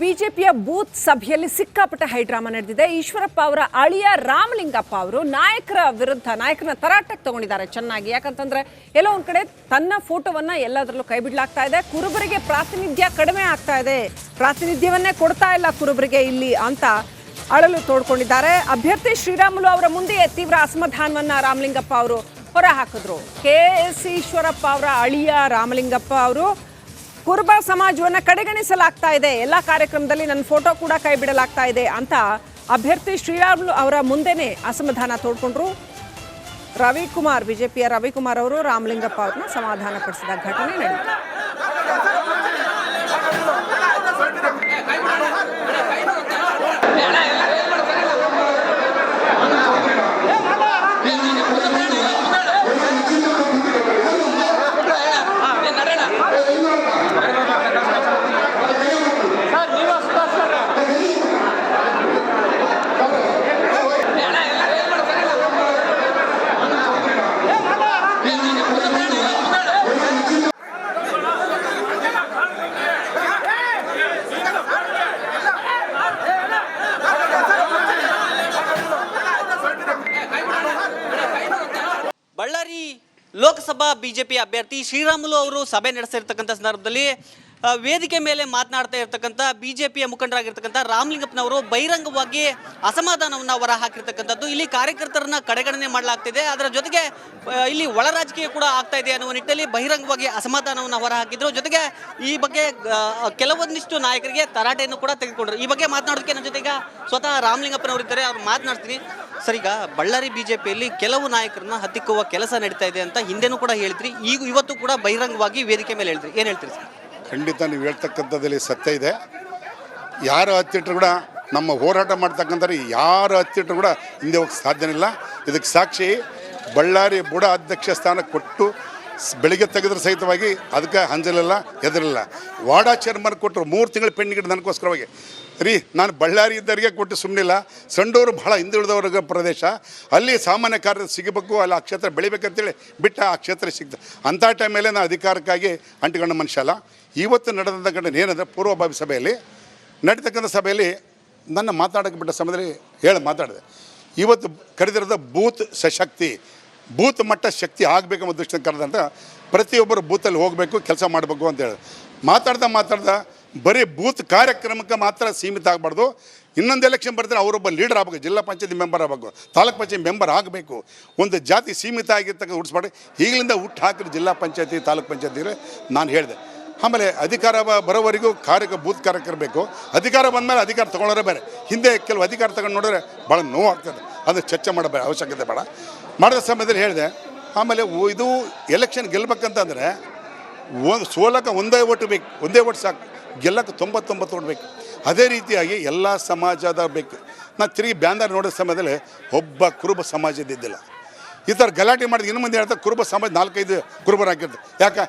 ಬಿಜೆಪಿಯ ಬೂತ್ ಸಭೆಯಲ್ಲಿ ಸಿಕ್ಕಾಪಟ್ಟೆ ಹೈಡ್ರಾಮಾ ನಡೆದಿದೆ. ಈಶ್ವರಪ್ಪ ಅವರ ಅಳಿಯ ರಾಮಲಿಂಗಪ್ಪ ಅವರು ನಾಯಕನ ತರಾಟೆಗೆ ತಗೊಂಡಿದ್ದಾರೆ ಚೆನ್ನಾಗಿ. ಯಾಕಂತಂದ್ರೆ ಎಲ್ಲೋ ಒಂದ್ ಕಡೆ ತನ್ನ ಫೋಟೋವನ್ನ ಎಲ್ಲದರಲ್ಲೂ ಕೈ ಬಿಡ್ಲಾಗ್ತಾ ಇದೆ. ಕುರುಬರಿಗೆ ಪ್ರಾತಿನಿಧ್ಯ ಕಡಿಮೆ ಆಗ್ತಾ ಇದೆ, ಪ್ರಾತಿನಿಧ್ಯವನ್ನೇ ಕೊಡ್ತಾ ಇಲ್ಲ ಕುರುಬರಿಗೆ ಇಲ್ಲಿ ಅಂತ ಅಳಲು ತೋಡ್ಕೊಂಡಿದ್ದಾರೆ. ಅಭ್ಯರ್ಥಿ ಶ್ರೀರಾಮುಲು ಅವರ ಮುಂದೆಯೇ ತೀವ್ರ ಅಸಮಾಧಾನವನ್ನ ರಾಮಲಿಂಗಪ್ಪ ಅವರು ಹೊರ ಹಾಕಿದ್ರು. ಕೆಎಸ್ ಈಶ್ವರಪ್ಪ ಅವರ ಅಳಿಯ ರಾಮಲಿಂಗಪ್ಪ ಅವರು ಕುರುಬ ಸಮಾಜವನ್ನ ಕಡೆಗಣಿಸಲಾಗ್ತಾ ಇದೆ, ಎಲ್ಲ ಕಾರ್ಯಕ್ರಮದಲ್ಲಿ ನನ್ನ ಫೋಟೋ ಕೂಡ ಕೈ ಬಿಡಲಾಗ್ತಾ ಇದೆ ಅಂತ ಅಭ್ಯರ್ಥಿ ಶ್ರೀರಾಮುಲು ಅವರ ಮುಂದೆನೆ ಅಸಮಾಧಾನ ತೋಡ್ಕೊಂಡ್ರು. ರವಿಕುಮಾರ್, ಬಿಜೆಪಿಯ ರವಿಕುಮಾರ್ ಅವರು ರಾಮಲಿಂಗಪ್ಪ ಅವ್ರನ್ನ ಸಮಾಧಾನ ಪಡಿಸಿದ ಘಟನೆ ನಡೆಯಿತು. ಬಳ್ಳಾರಿ ಲೋಕಸಭಾ ಬಿಜೆಪಿ ಅಭ್ಯರ್ಥಿ ಶ್ರೀರಾಮುಲು ಅವರು ಸಭೆ ನಡೆಸಿರ್ತಕ್ಕಂಥ ಸಂದರ್ಭದಲ್ಲಿ ವೇದಿಕೆ ಮೇಲೆ ಮಾತನಾಡ್ತಾ ಇರ್ತಕ್ಕಂಥ ಬಿಜೆಪಿಯ ಮುಖಂಡರಾಗಿರ್ತಕ್ಕಂಥ ರಾಮಲಿಂಗಪ್ಪನವರು ಬಹಿರಂಗವಾಗಿ ಅಸಮಾಧಾನವನ್ನು ಹೊರ ಹಾಕಿರ್ತಕ್ಕಂಥದ್ದು. ಇಲ್ಲಿ ಕಾರ್ಯಕರ್ತರನ್ನ ಕಡೆಗಣನೆ ಮಾಡಲಾಗ್ತಿದೆ, ಅದರ ಜೊತೆಗೆ ಇಲ್ಲಿ ಒಳ ರಾಜಕೀಯ ಕೂಡ ಆಗ್ತಾ ಇದೆ ಅನ್ನುವ ನಿಟ್ಟಿನಲ್ಲಿ ಬಹಿರಂಗವಾಗಿ ಅಸಮಾಧಾನವನ್ನು ಹೊರ ಹಾಕಿದ್ರು. ಜೊತೆಗೆ ಈ ಬಗ್ಗೆ ಕೆಲವೊಂದಿಷ್ಟು ನಾಯಕರಿಗೆ ತರಾಟೆಯನ್ನು ಕೂಡ ತೆಗೆದುಕೊಂಡ್ರು. ಈ ಬಗ್ಗೆ ಮಾತನಾಡೋದಕ್ಕೆ ನನ್ನ ಜೊತೆಗೆ ಸ್ವತಃ ರಾಮಲಿಂಗಪ್ಪನವರು ಇದ್ದಾರೆ, ಅವ್ರು ಮಾತನಾಡ್ತೀನಿ. ಸರ್, ಈಗ ಬಳ್ಳಾರಿ ಬಿಜೆಪಿಯಲ್ಲಿ ಕೆಲವು ನಾಯಕರನ್ನ ಹತ್ತಿಕ್ಕುವ ಕೆಲಸ ನಡೀತಾ ಇದೆ ಅಂತ ಹಿಂದೆನೂ ಕೂಡ ಹೇಳಿದ್ರಿ, ಇವತ್ತು ಕೂಡ ಬಹಿರಂಗವಾಗಿ ವೇದಿಕೆ ಮೇಲೆ ಹೇಳಿದ್ರಿ, ಏನು ಹೇಳ್ತೀರಿ ಸರ್? ಖಂಡಿತ ನೀವು ಹೇಳ್ತಕ್ಕಂಥದ್ದಲ್ಲಿ ಸತ್ಯ ಇದೆ. ಯಾರು ಹತ್ತಿಟ್ಟರು ಕೂಡ ನಮ್ಮ ಹೋರಾಟ ಮಾಡ್ತಕ್ಕಂಥವ್ರು ಯಾರು ಹತ್ತಿಟ್ಟರು ಕೂಡ ಹಿಂದೆ ಹೋಗಿ ಸಾಧ್ಯನೇ ಇಲ್ಲ. ಇದಕ್ಕೆ ಸಾಕ್ಷಿ ಬಳ್ಳಾರಿ ಬುಡ ಅಧ್ಯಕ್ಷ ಸ್ಥಾನ ಕೊಟ್ಟು ಬೆಳಿಗ್ಗೆ ತೆಗೆದ್ರ ಸಹಿತವಾಗಿ ಅದಕ್ಕೆ ಹಂಜಲಿಲ್ಲ, ಎದರಿಲ್ಲ. ವಾರ್ಡಾ ಚೇರ್ಮನ್ ಕೊಟ್ಟರು 3 ತಿಂಗಳು ಪೆಂಡಿಂಗ್ ನನಗೋಸ್ಕರವಾಗಿ. ನಾನು ಬಳ್ಳಾರಿ ಇದ್ದವರಿಗೆ ಕೊಟ್ಟು ಸುಮ್ಮನಿಲ್ಲ. ಸಂಡೂರು ಬಹಳ ಹಿಂದುಳಿದವರ್ಗ ಪ್ರದೇಶ, ಅಲ್ಲಿ ಸಾಮಾನ್ಯ ಕಾರ್ಯ ಸಿಗಬೇಕು, ಅಲ್ಲಿ ಆ ಕ್ಷೇತ್ರ ಬೆಳಿಬೇಕಂತೇಳಿ ಬಿಟ್ಟ ಆ ಕ್ಷೇತ್ರ ಸಿಗ್ತದೆ. ಅಂಥ ಟೈಮಲ್ಲೇ ನಾನು ಅಧಿಕಾರಕ್ಕಾಗಿ ಅಂಟಿಕೊಂಡ ಮನುಷ್ಯ ಅಲ್ಲ. ಇವತ್ತು ನಡೆದಂಥ ಘಟನೆ ಏನಂದರೆ, ಪೂರ್ವಭಾವಿ ಸಭೆಯಲ್ಲಿ ನಡೀತಕ್ಕಂಥ ಸಭೆಯಲ್ಲಿ ನನ್ನ ಮಾತಾಡೋಕ್ಕೆ ಬಿಟ್ಟ ಸಮಯದಲ್ಲಿ ಮಾತಾಡಿದೆ. ಇವತ್ತು ಕರೆದಿರೋದು ಬೂತ್ ಸಶಕ್ತಿ, ಬೂತ್ ಮಟ್ಟ ಶಕ್ತಿ ಆಗಬೇಕೆಂಬ ದೃಷ್ಟಿಯಿಂದ ಕರೆದಂತ ಪ್ರತಿಯೊಬ್ಬರು ಬೂತಲ್ಲಿ ಹೋಗಬೇಕು, ಕೆಲಸ ಮಾಡಬೇಕು ಅಂತ ಹೇಳಿ ಮಾತಾಡ್ದ ಬರೀ ಬೂತ್ ಕಾರ್ಯಕ್ರಮಕ್ಕೆ ಮಾತ್ರ ಸೀಮಿತ ಆಗಬಾರ್ದು. ಇನ್ನೊಂದು ಎಲೆಕ್ಷನ್ ಬರ್ತಾರೆ ಅವರೊಬ್ಬ ಲೀಡರ್ ಆಗಬೇಕು, ಜಿಲ್ಲಾ ಪಂಚಾಯತಿ ಮೆಂಬರ್ ಆಗಬೇಕು, ತಾಲೂಕ್ ಪಂಚಾಯತಿ ಮೆಂಬರ್ ಆಗಬೇಕು. ಒಂದು ಜಾತಿ ಸೀಮಿತ ಆಗಿರ್ತಕ್ಕ ಉಡ್ಸ್ಬಾರ್ದು. ಈಗಲಿಂದ ಹುಟ್ಟು ಹಾಕಿದ್ರೆ ಜಿಲ್ಲಾ ಪಂಚಾಯತಿ ತಾಲೂಕ್ ಪಂಚಾಯತಿಗೆ ನಾನು ಹೇಳಿದೆ. ಆಮೇಲೆ ಅಧಿಕಾರ ಬರೋವರೆಗೂ ಬೂತ್ ಕಾರ್ಯಕರ್ತ ಬೇಕು. ಅಧಿಕಾರ ಬಂದಮೇಲೆ ಅಧಿಕಾರ ತೊಗೊಳ್ಳೋರೇ ಬೇರೆ. ಹಿಂದೆ ಕೆಲವು ಅಧಿಕಾರ ತಗೊಂಡು ನೋಡಿದ್ರೆ ಭಾಳ ನೋವಾಗ್ತದೆ, ಅದು ಚರ್ಚೆ ಮಾಡಬೇಡ, ಅವಶ್ಯಕತೆ ಬೇಡ. ಮಾಡಿದ ಸಮಯದಲ್ಲಿ ಹೇಳಿದೆ. ಆಮೇಲೆ ಇದು ಎಲೆಕ್ಷನ್ ಗೆಲ್ಲಬೇಕಂತಂದರೆ ಸೋಲಕ್ಕೆ ಒಂದೇ ಓಟು ಬೇಕು, ಒಂದೇ ಓಟ್ ಸಾಕು. ಗೆಲ್ಲಕ್ಕೆ 99 ಓಟ್ ಬೇಕು. ಅದೇ ರೀತಿಯಾಗಿ ಎಲ್ಲ ಸಮಾಜದ ಬೇಕು. ನಾನು ತಿರುಗಿ ಬ್ಯಾನರ್ ನೋಡಿದ ಸಮಯದಲ್ಲಿ ಒಬ್ಬ ಕುರುಬ ಸಮಾಜದಿದ್ದಿಲ್ಲ. ಈ ಥರ ಗಲಾಟೆ ಮಾಡಿದ ಇನ್ನು ಮುಂದೆ ಹೇಳ್ತಾರೆ ಕುರುಬ ಸಮಾಜ 4-5 ಕುರುಬರು ಹಾಕಿರ್ತಾರೆ. ಯಾಕೆ